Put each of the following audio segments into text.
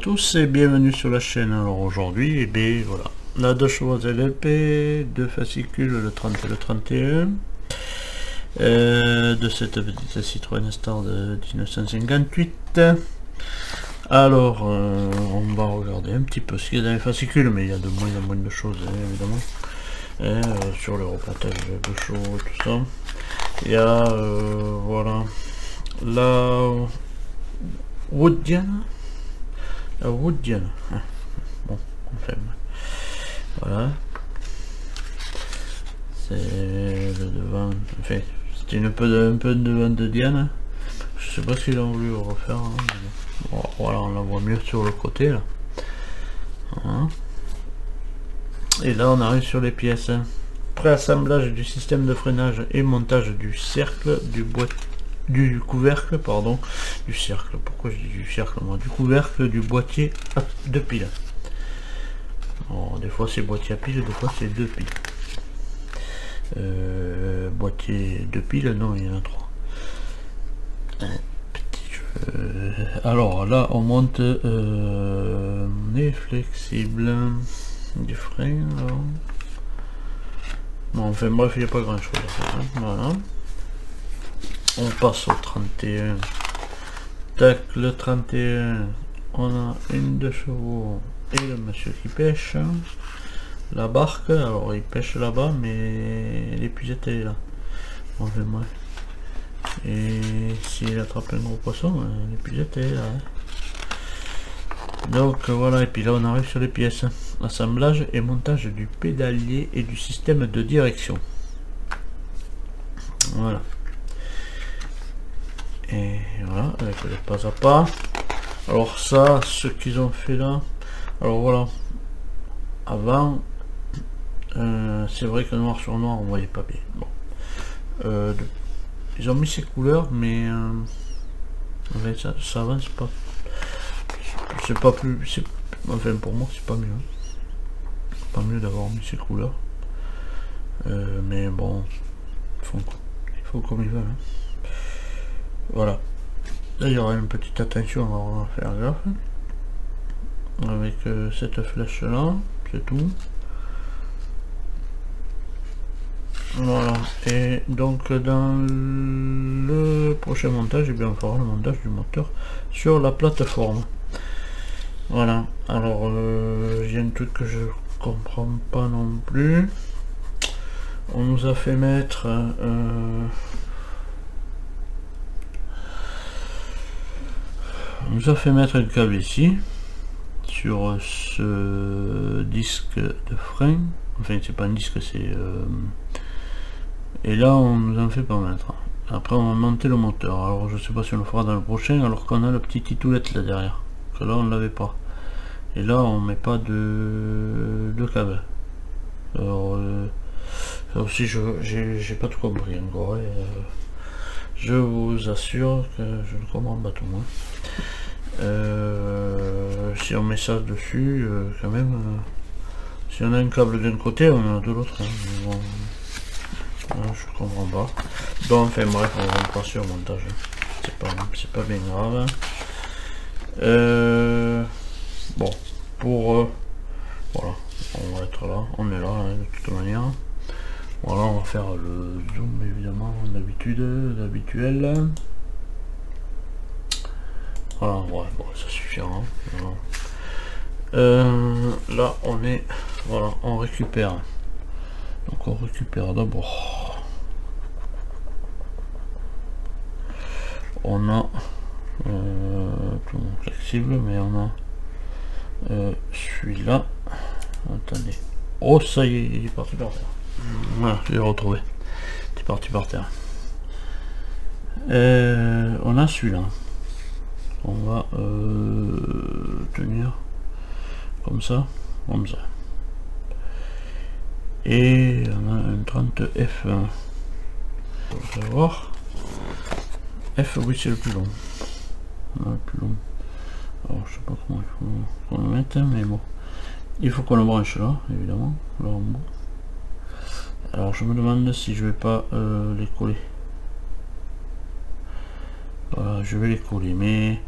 tous et bienvenue sur la chaîne. Alors aujourd'hui, et bien voilà, la 2 chevaux LLP, 2 fascicules, le 30 et le 31, de cette petite Citroën Star de 1958. Alors, on va regarder un petit peu ce qu'il y a dans les fascicules, mais il y a de moins en moins de choses, hein, évidemment. Sur le replâtrage de chevaux et tout ça. Il y a, voilà, la Woodian. Woodian. Ah, bon, enfin, voilà. C'est le devant. Enfin, c'était un peu de devant de Diane. Je sais pas s'ils ont voulu refaire. Hein, bon, voilà, on la voit mieux sur le côté là. Voilà. Et là, on arrive sur les pièces. Préassemblage du système de freinage et montage du cercle du couvercle, pardon, du cercle, pourquoi je dis du cercle, moi, du couvercle du boîtier de pile. Alors, des fois c'est boîtier à pile, des fois c'est 2 piles. Boîtier de pile, non, il y en a 3. Alors là, on monte, on est flexible, du frein, alors. Non, enfin bref, il n'y a pas grand chose à faire, hein. Voilà. On passe au 31. Tac, le 31, on a une 2 chevaux et le monsieur qui pêche. La barque, alors il pêche là-bas, mais l'épuisette elle est là. Enfin bref. Et s'il attrape un gros poisson, l'épuisette elle est là. Donc voilà, et puis là on arrive sur les pièces. Assemblage et montage du pédalier et du système de direction. Voilà. Et voilà, avec le pas à pas. Alors ça, ce qu'ils ont fait là, alors voilà, avant, c'est vrai que noir sur noir, on voyait pas bien. Bon. Ils ont mis ces couleurs, mais ça avance pas. C'est pas plus, enfin pour moi c'est pas mieux. Pas mieux d'avoir mis ces couleurs. Mais bon, il faut comme ils veulent. Hein. Voilà. Là, il y aura une petite attention, on va faire gaffe. Avec cette flèche là, c'est tout. Voilà. Et donc dans le prochain montage, eh bien, on fera le montage du moteur sur la plateforme. Voilà. Alors, il y a un truc que je comprends pas non plus. On nous a fait mettre un câble ici sur ce disque de frein. Enfin, c'est pas un disque, c'est et là on nous en fait pas mettre. Après on va monter le moteur. Alors je sais pas si on le fera dans le prochain, alors qu'on a le petit titoulette là derrière, que là on l'avait pas. Et là on met pas de câble. Alors ça aussi j'ai pas tout compris encore. Je vous assure que je ne comprends pas tout. Si on met ça dessus, quand même, si on a un câble d'un côté, on a de l'autre. Hein. Bon, je comprends pas. Donc, enfin bref, on va passer au montage. C'est pas bien grave. Bon, voilà, on va être là, on est là hein, de toute manière. Voilà, on va faire le zoom évidemment d'habituel. Voilà, ouais, bon, ça suffira. Voilà. Là, on est, voilà, on récupère. Donc, on récupère d'abord. On a tout flexible, mais on a celui-là. Attendez. Oh, ça y est, il est parti par terre. Voilà, je l'ai retrouvé. C'est parti par terre. On a celui-là. On va tenir comme ça. Et on a un 30 F1. On va voir. F, oui, c'est le plus long. On a le plus long. Alors, je sais pas comment il faut qu'on le mette, mais bon. Il faut qu'on le branche là, évidemment. Là en haut. Alors, je me demande si je vais pas les coller. Voilà, je vais les coller, mais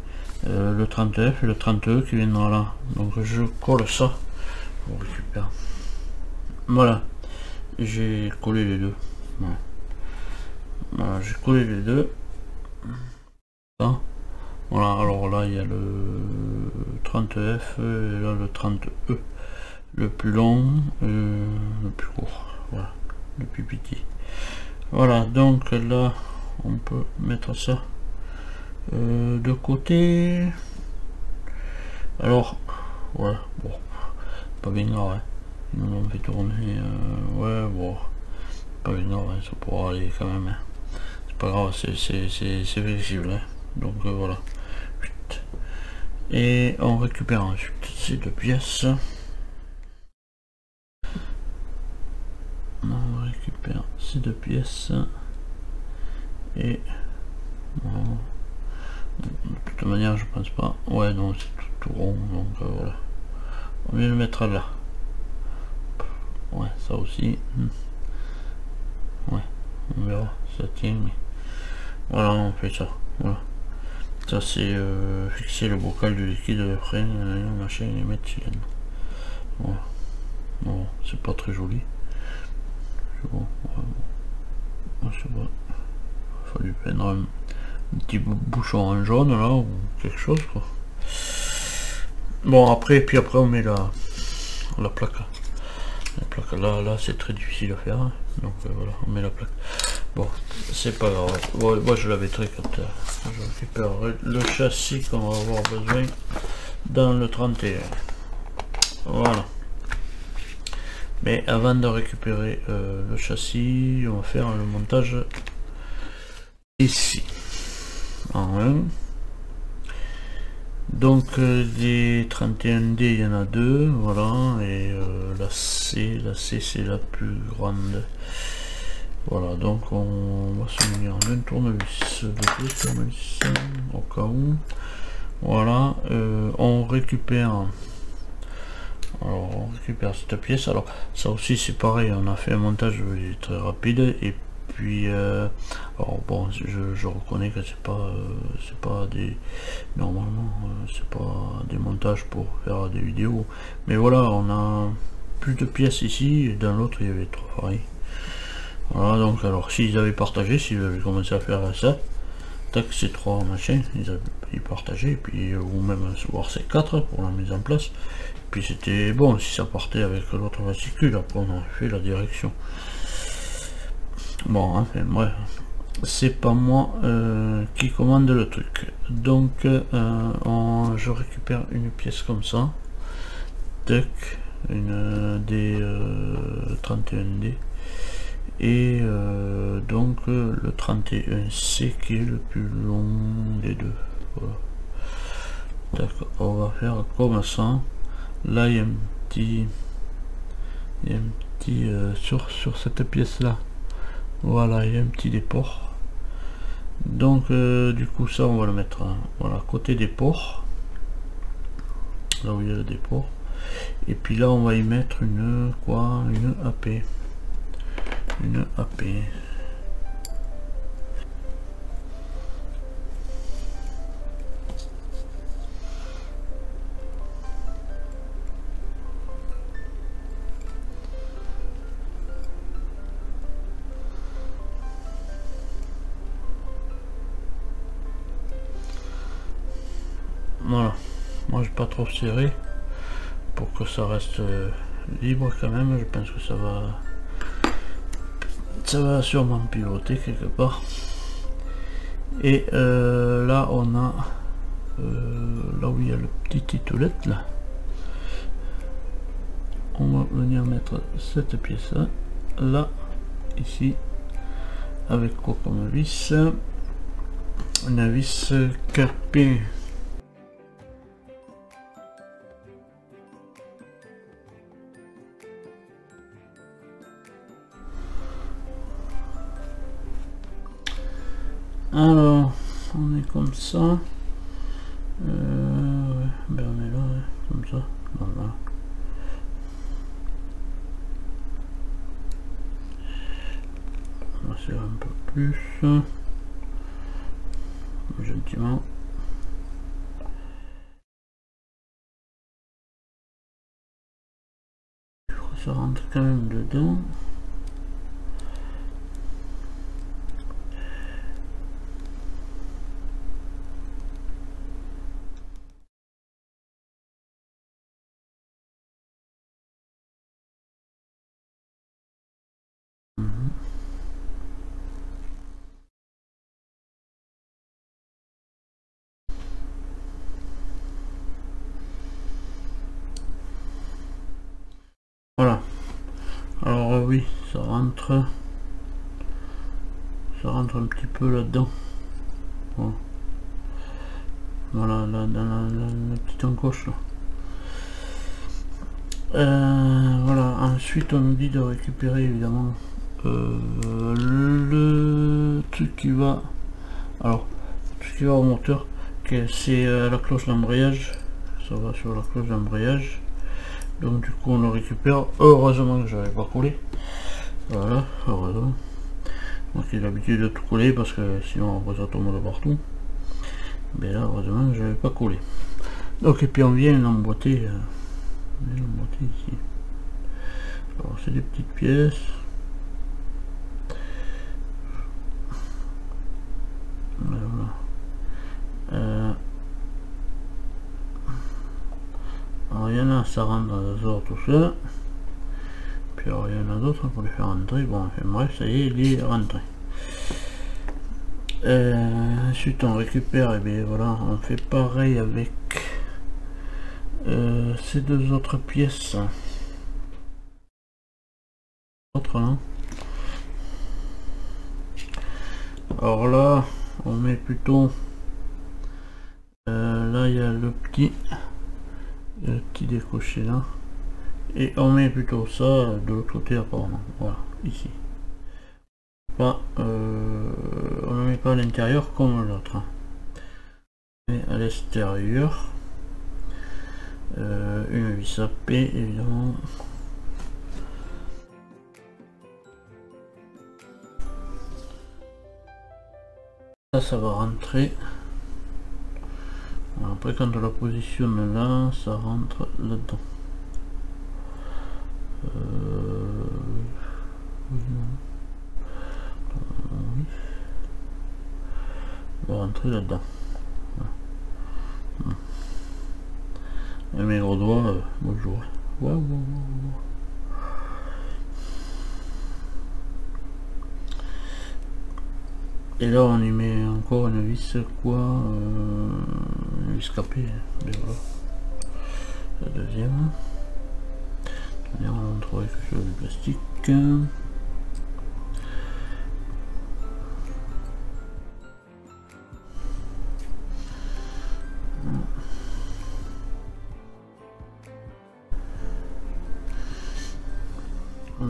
le 30F et le 30E qui viendra là. Donc je colle ça, on récupère. Voilà, j'ai collé les deux. Voilà, voilà j'ai collé les deux. Ça. Voilà, alors là il y a le 30F et là le 30E. Le plus long, le plus court. Voilà, le plus petit. Voilà, donc là on peut mettre ça de côté. Alors, ouais, bon, pas bien grave, hein. Ils nous l'ont fait tourner, ouais, bon, pas bien grave, hein, ça pourra aller quand même, hein. C'est pas grave, c'est flexible, hein. Donc voilà. Et on récupère ensuite ces deux pièces. On récupère ces deux pièces et voilà. De toute manière je pense pas, ouais non c'est tout rond, donc voilà, on va le mettre là, ouais ça aussi, ouais on verra, ça tient, mais voilà on fait ça, voilà, ça c'est fixer le bocal du liquide, le frein, machin, et mettre cylindre, voilà, bon c'est pas très joli, c'est bon, ouais, bon. C'est bon. Il a fallu peindre un petit bouchon en jaune là ou quelque chose quoi. Bon après, puis après on met la plaque. La plaque là c'est très difficile à faire, hein. Donc voilà, on met la plaque. Bon, c'est pas grave. Bon, moi je l'avais très quand je récupère le châssis qu'on va avoir besoin dans le 31. Voilà. Mais avant de récupérer le châssis, on va faire le montage ici. En 1. Donc des 31D il y en a deux, voilà, et la C c'est la plus grande. Voilà, donc on va se munir d'un tournevis, de deux tournevis au cas où. Voilà, on récupère, alors on récupère cette pièce. Alors ça aussi c'est pareil, on a fait un montage très rapide et puis alors bon je reconnais que c'est pas des normalement c'est pas des montages pour faire des vidéos, mais voilà, on a plus de pièces ici et dans l'autre il y avait trois pareils. Voilà, donc alors s'ils avaient partagé, s'ils avaient commencé à faire ça, tac, ces trois machins ils partageaient, et puis ou même voir ces quatre pour la mise en place, puis c'était bon si ça partait avec l'autre fascicule. Après on a fait la direction. Bon, enfin bref, c'est pas moi qui commande le truc. Donc je récupère une pièce comme ça, tac, une des 31D, et donc le 31C qui est le plus long des deux. Voilà. D'accord, on va faire comme ça. Là il y a un petit, sur cette pièce là. Voilà, il y a un petit déport. Donc du coup ça on va le mettre voilà, côté déport, là où il y a le déport. Et puis là on va y mettre une AP. Une AP. Voilà, moi j'ai pas trop serré pour que ça reste libre quand même. Je pense que ça va sûrement pivoter quelque part. Et là on a là où il y a le petit titulette là, on va venir mettre cette pièce là ici avec quoi comme vis, une vis carpée. Alors on est comme ça, ouais, ben on est là, ouais, comme ça, voilà. On va serrer un peu plus, gentiment. quand même dedans. Voilà. Alors oui, ça rentre un petit peu là-dedans. Voilà, là, dans la petite encoche là. Voilà, ensuite on nous dit de récupérer évidemment le truc qui va, alors tout ce qui va au moteur, c'est la cloche d'embrayage, ça va sur la cloche d'embrayage, donc du coup on le récupère. Heureusement que j'avais pas collé, voilà, heureusement. Moi qui ai l'habitude de tout coller parce que sinon après ça tombe de partout, mais là heureusement que j'avais pas collé. Donc et puis on vient l'emboîter. Ici. Alors c'est des petites pièces. Voilà. Alors il y en a, ça rentre dans le sort tout ça. Puis alors, il y en a d'autres pour les faire rentrer. Bon, enfin, bref, ça y est, il est rentré. Ensuite on récupère, et bien voilà, on fait pareil avec ces deux autres pièces. Hein. Alors là, on met plutôt là il y a le petit décoché là, et on met plutôt ça de l'autre côté apparemment. Voilà, ici. Pas, on ne met pas à l'intérieur comme l'autre, mais à l'extérieur. Une vis à P évidemment. Ça va rentrer. Après quand on la positionne là, ça rentre là-dedans. Oui. Va rentrer là-dedans. Et mes gros doigts, bonjour. Wow. Et là on y met encore une vis, quoi, une vis capée, mais voilà. La deuxième. Et on trouve quelque chose de plastique.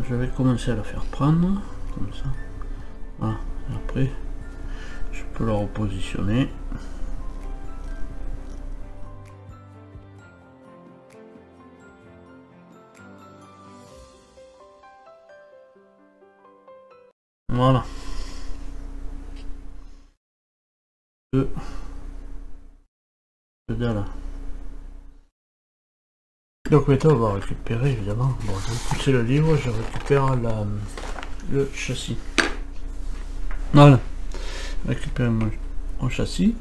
Je vais commencer à la faire prendre, comme ça. Voilà, et après je peux la repositionner. Voilà. De là. Donc maintenant on va récupérer évidemment, bon je vais pousser le livre, je récupère le châssis. Voilà, récupère mon châssis,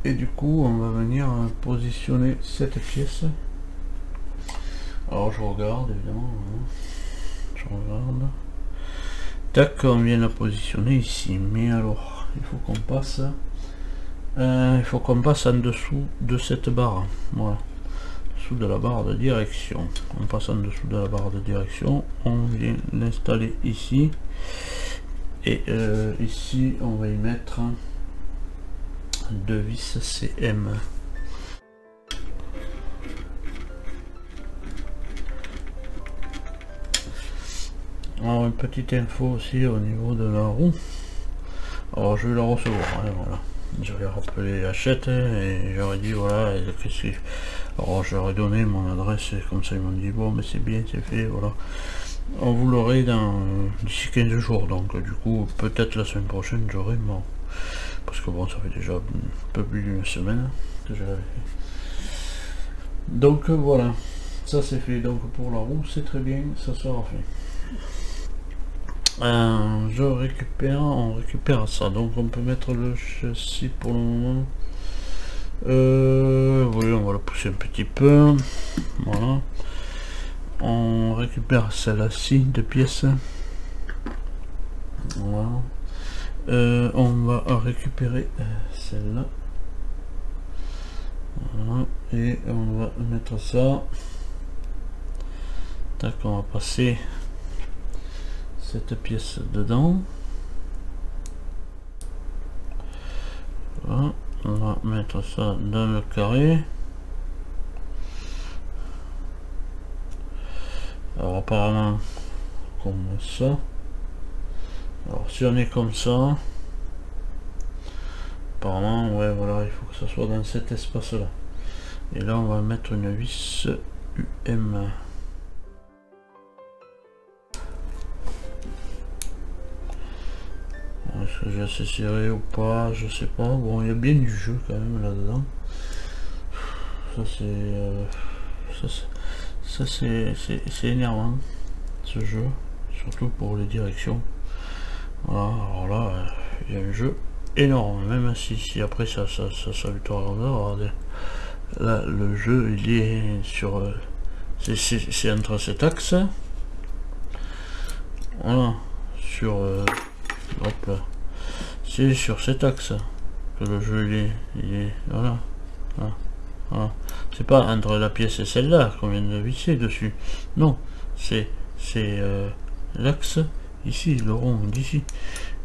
et du coup on va venir positionner cette pièce. Alors je regarde évidemment, je regarde, tac, on vient la positionner ici, mais alors il faut qu'on passe en dessous de cette barre, voilà. De la barre de direction, en passant dessous de la barre de direction, on vient l'installer ici, et ici on va y mettre deux vis CM. Alors une petite info aussi au niveau de la roue, alors je vais la recevoir, hein, voilà. J'avais rappelé Hachette et j'aurais dit voilà, alors j'aurais donné mon adresse, et comme ça ils m'ont dit bon mais c'est bien, c'est fait, voilà. On vous l'aurez d'ici 15 jours, donc du coup peut-être la semaine prochaine j'aurai mon, parce que bon ça fait déjà un peu plus d'une semaine que je l'avais fait. Donc voilà, Ça c'est fait, donc pour la roue c'est très bien, ça sera fait. On récupère ça, donc on peut mettre le châssis pour le moment. Oui, on va le pousser un petit peu, voilà. On récupère celle-ci, 2 pièces. Voilà. On va récupérer celle-là. Voilà. Et on va mettre ça. Tac, on va passer cette pièce dedans. Voilà. On va mettre ça dans le carré. Alors apparemment comme ça. Alors si on est comme ça, apparemment ouais voilà, il faut que ça soit dans cet espace là. Et là on va mettre une vis UM. Est-ce que j'ai assez serré ou pas, je sais pas. Bon, il y a bien du jeu quand même là dedans. Ça c'est énervant ce jeu, surtout pour les directions. Voilà, alors là il y a un jeu énorme, même si après ça s'habitue à grandeur. Là le jeu il est sur c'est entre cet axe, voilà, sur hop là, c'est sur cet axe que le jeu il est voilà, voilà, voilà. C'est pas entre la pièce et celle-là qu'on vient de visser dessus, non, c'est l'axe ici, le rond d'ici,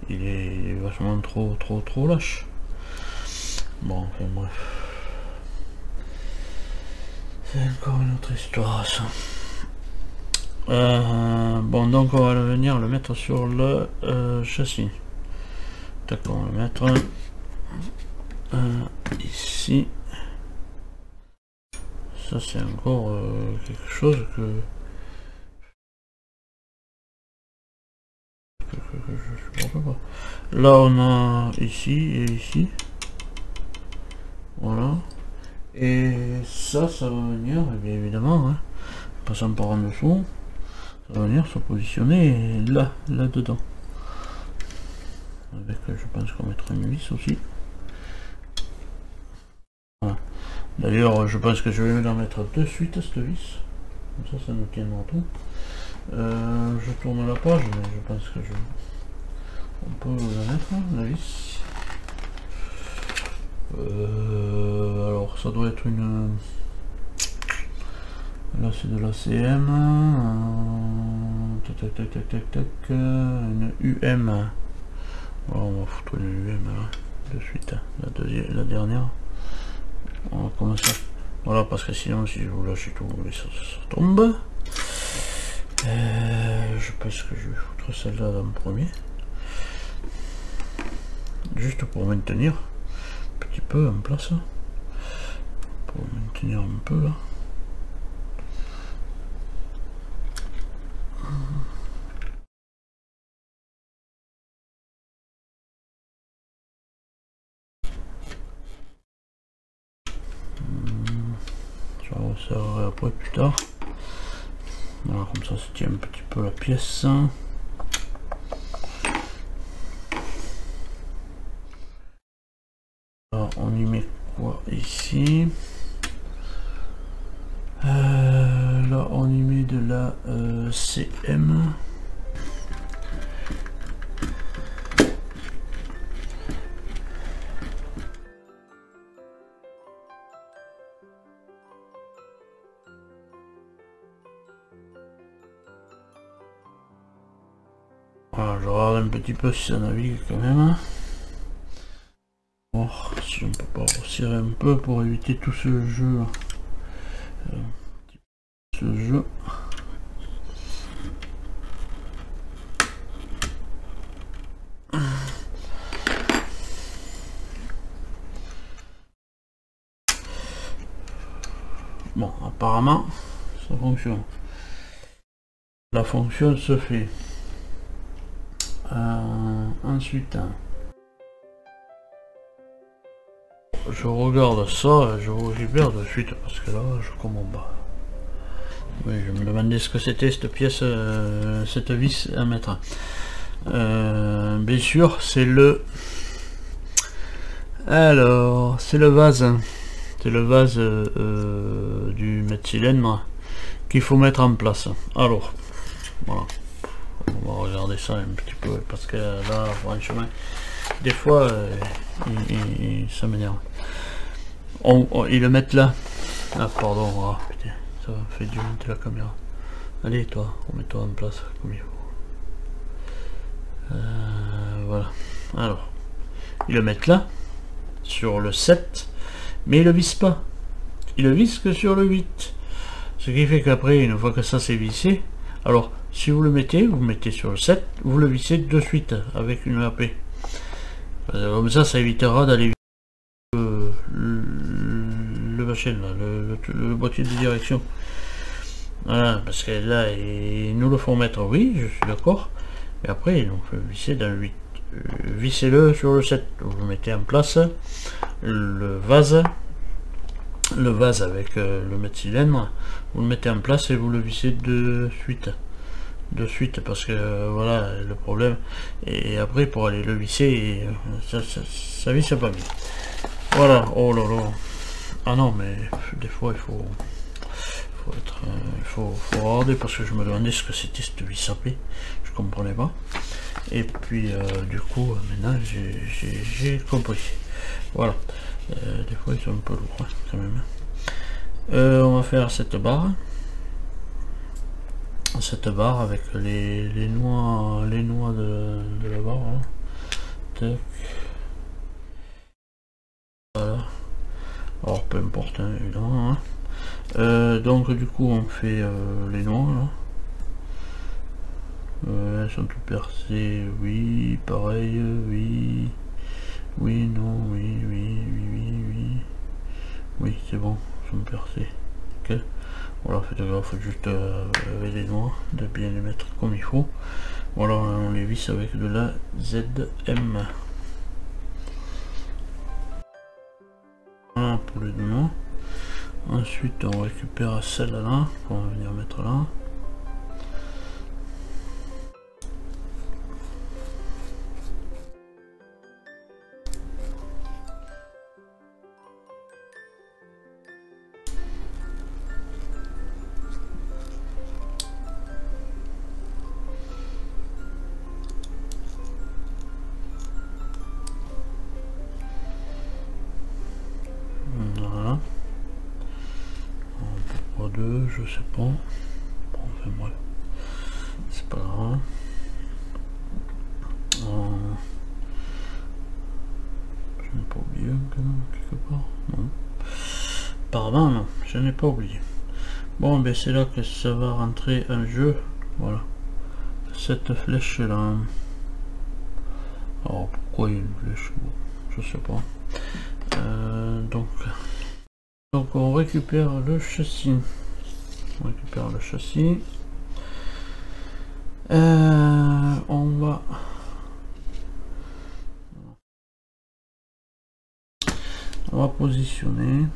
il est vachement trop lâche. Bon, enfin bref, c'est encore une autre histoire ça. Bon, donc on va venir le mettre sur le châssis. D'accord, on va le mettre ici. Ça c'est encore quelque chose que je supporte pas. Là on a ici et ici. Voilà. Et ça va venir, bien évidemment, hein, passant par en dessous, ça va venir se positionner là dedans. Avec, je pense qu'on mettra une vis aussi. Voilà. D'ailleurs, je pense que je vais la mettre de suite cette vis. Comme ça nous tiendra tout. Je tourne la page, mais je pense que on peut la mettre, la vis. Alors ça doit être une... Là c'est de la CM. Tac, une UM. Alors, on va foutre une UM là, de suite, la dernière. On va commencer. Voilà, parce que sinon si je vous lâche tout, ça tombe. Je pense que je vais foutre celle-là dans le premier. Juste pour maintenir un petit peu en place. Pour maintenir un peu là. Ça va servir après plus tard. Voilà, comme ça tient un petit peu la pièce. Alors, on y met quoi ici? Là on y met de la CM. Voilà, je regarde un petit peu si ça navigue quand même. Bon, si on peut pas resserrer un peu pour éviter tout ce jeu. Bon, apparemment ça fonctionne. La fonction se fait. Ensuite, je regarde ça, je vous récupère de suite parce que là je commande pas. Oui, je me demandais ce que c'était cette pièce, cette vis à mettre. Bien sûr, c'est le... Alors, c'est le vase. C'est le vase du mètre-cylindre qu'il faut mettre en place. Alors, voilà. On va regarder ça un petit peu parce que là, franchement, des fois, ça m'énerve. Ils le mettent là. Ah, pardon. Oh, putain, ça fait du monter la caméra. Allez, toi, remets-toi en place comme il faut. Voilà. Alors, ils le mettent là, sur le 7, mais ils le vissent pas. Ils le vissent que sur le 8. Ce qui fait qu'après, une fois que ça c'est vissé, alors, si vous le mettez sur le 7, vous le vissez de suite avec une AP. Comme ça évitera d'aller le machin là, le boîtier de direction. Voilà, parce que là, ils nous le font mettre, oui, je suis d'accord. Mais après, ils nous font visser dans le 8. Vissez-le sur le 7. Vous le mettez en place. Le vase avec le mètre-cylindre, vous le mettez en place et vous le vissez de suite parce que voilà le problème. Et après pour aller le visser, ça visse pas bien. Voilà. Oh là là. Ah non, mais des fois il faut regarder parce que je me demandais ce que c'était cette vis AP, je comprenais pas. Et puis du coup maintenant j'ai compris. Voilà. Des fois ils sont un peu lourds hein, quand même. On va faire cette barre avec les noix de la barre. Hein. Tac. Voilà. Alors peu importe hein, évidemment. Hein. Donc du coup on fait les noix là. Elles sont toutes percées, oui, pareil, oui, oui, non, oui, oui, oui, oui, oui, oui, c'est bon, elles sont percées. Ok. Voilà, faites gaffe juste avec les noix, de bien les mettre comme il faut. Voilà, on les visse avec de la ZM. Voilà pour les noix. Ensuite, on récupère celle-là, qu'on va venir mettre là. Voilà. Pourquoi deux, je sais pas. Bon, enfin bref. C'est pas grave. Je n'ai pas oublié quelque part. Non. Apparemment non, je n'ai pas oublié. Bon ben c'est là que ça va rentrer en jeu. Voilà. Cette flèche là. Alors pourquoi il y a une flèche? Bon, je sais pas. Donc on récupère le châssis. On récupère le châssis. On va positionner.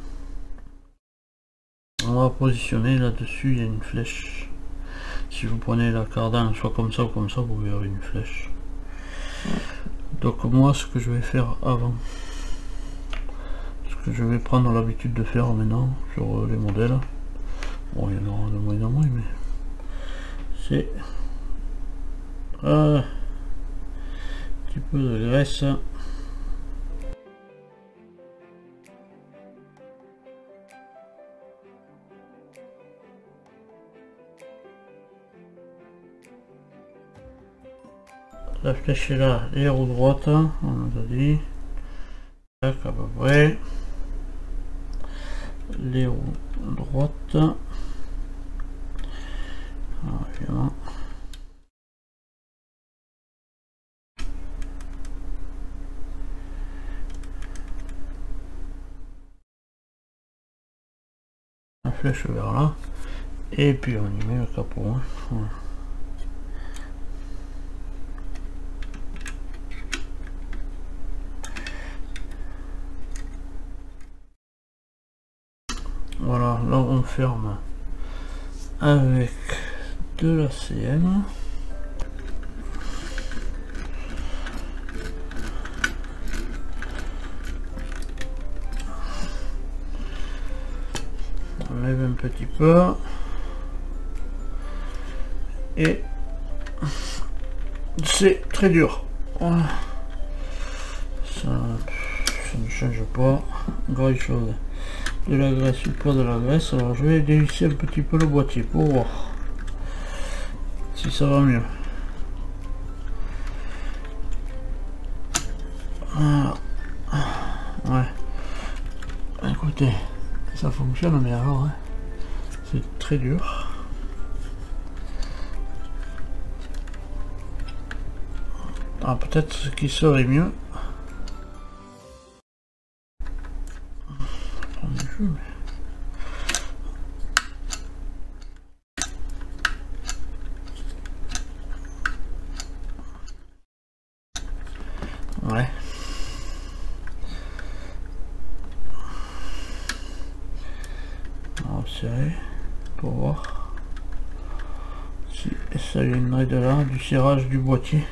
On va positionner là-dessus, il y a une flèche. Si vous prenez la cardane, soit comme ça ou comme ça, vous verrez une flèche. Donc moi, ce que je vais faire avant, ce que je vais prendre l'habitude de faire maintenant sur les modèles, bon il y en aura de moins en moins, mais c'est un petit peu de graisse. La flèche est là, les roues droites, on a dit. Tac, à peu près. Les roues droites. Voilà. La flèche vers là. Et puis on y met le capot. Hein. Voilà. Voilà, là on ferme avec de la CM. On lève un petit peu et c'est très dur. Voilà. Ça ne change pas grand chose. De la graisse ou pas de la graisse. Alors je vais dévisser un petit peu le boîtier pour voir si ça va mieux. Ah. Ouais. Écoutez, ça fonctionne, mais alors hein, c'est très dur. Ah, peut-être ce qui serait mieux. Ouais. On va serrer pour voir si ça viendrait de là, du serrage du boîtier.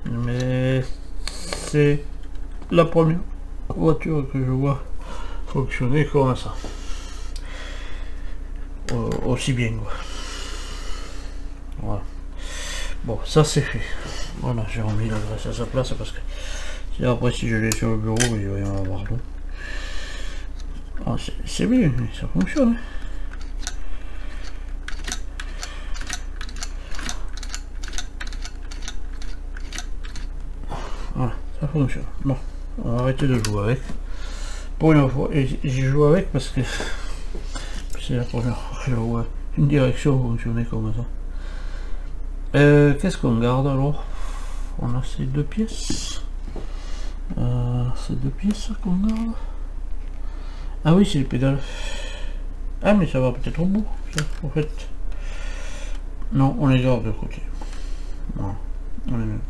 Mais c'est la première voiture que je vois fonctionner comme ça. Aussi bien quoi. Voilà. Bon, ça c'est fait. Voilà, j'ai remis la graisse à sa place parce que si après si je l'ai sur le bureau, il va y en avoir d'autres. Ah, c'est bien, ça fonctionne. Voilà, ça fonctionne. Bon, on va arrêter de jouer avec. Pour une fois, et j'y joue avec parce que c'est la première fois que je vois une direction fonctionner comme ça. Qu'est-ce qu'on garde alors? On a ces deux pièces. Ces deux pièces qu'on garde. Ah oui, c'est les pédales. Ah mais ça va peut-être au bout, ça, en fait. Non, on les garde de côté. Voilà, on les met pas.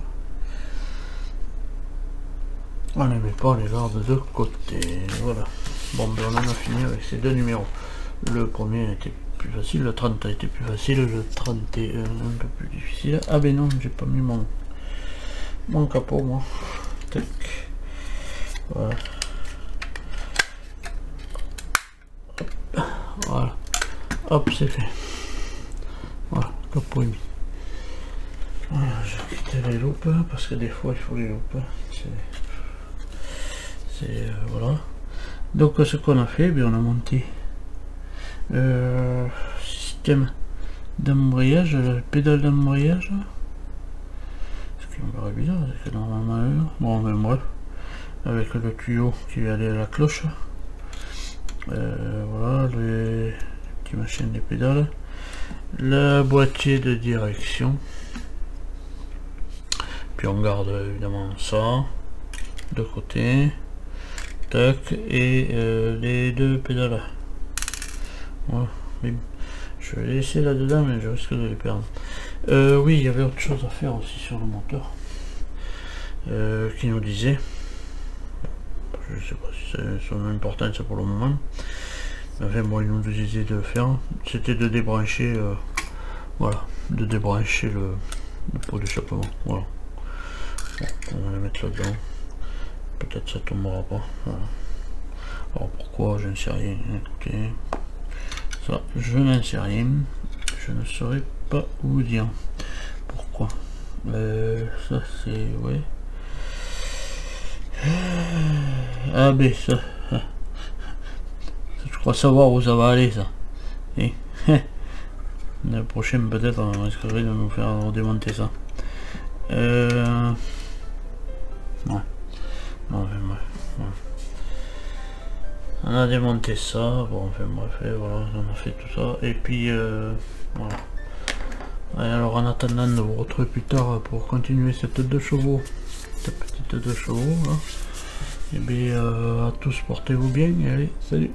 On les met pas, on les garde de côté. Voilà. Bon, ben on en a fini avec ces deux numéros. Le premier était plus facile, le 30 a été plus facile, le 31 un peu plus difficile. Ah ben non, j'ai pas mis mon capot moi. Tac. Voilà. Hop. Voilà. Hop, c'est fait. Voilà, capot est mis. Voilà, j'ai quitté les loupes parce que des fois il faut les loupes. Voilà. Donc ce qu'on a fait, bien on a monté système d'embrayage, la pédale d'embrayage. Ce qui me paraît bizarre, c'est que normalement, bon mais bref, avec le tuyau qui va aller à la cloche. Voilà les petits machines des pédales, le boîtier de direction, puis on garde évidemment ça de côté. Tac, et les deux pédales. Voilà. Je vais les laisser là dedans, mais je risque de les perdre. Oui, il y avait autre chose à faire aussi sur le moteur qui nous disait, je sais pas si c'est son importance pour le moment, mais enfin bon, il nous disait de faire, c'était de débrancher, voilà, de débrancher le pot d'échappement. Voilà. Bon, on va les mettre là dedans. Peut-être ça tombera pas. Voilà. Alors pourquoi, je ne sais rien. Écoutez, ça, je n'en sais rien. Je ne saurais pas vous dire pourquoi. Ça c'est ouais. Ah ben ça. Je crois savoir où ça va aller ça. Et la prochaine peut-être on risquerait de nous faire redémonter ça. Ouais. Enfin, bref, voilà. On a démonté ça, bon enfin bref, et voilà, on a fait tout ça, et puis voilà. Et alors en attendant de vous retrouver plus tard pour continuer cette 2 chevaux, cette petite 2 chevaux là, et bien à tous portez-vous bien, et allez, salut.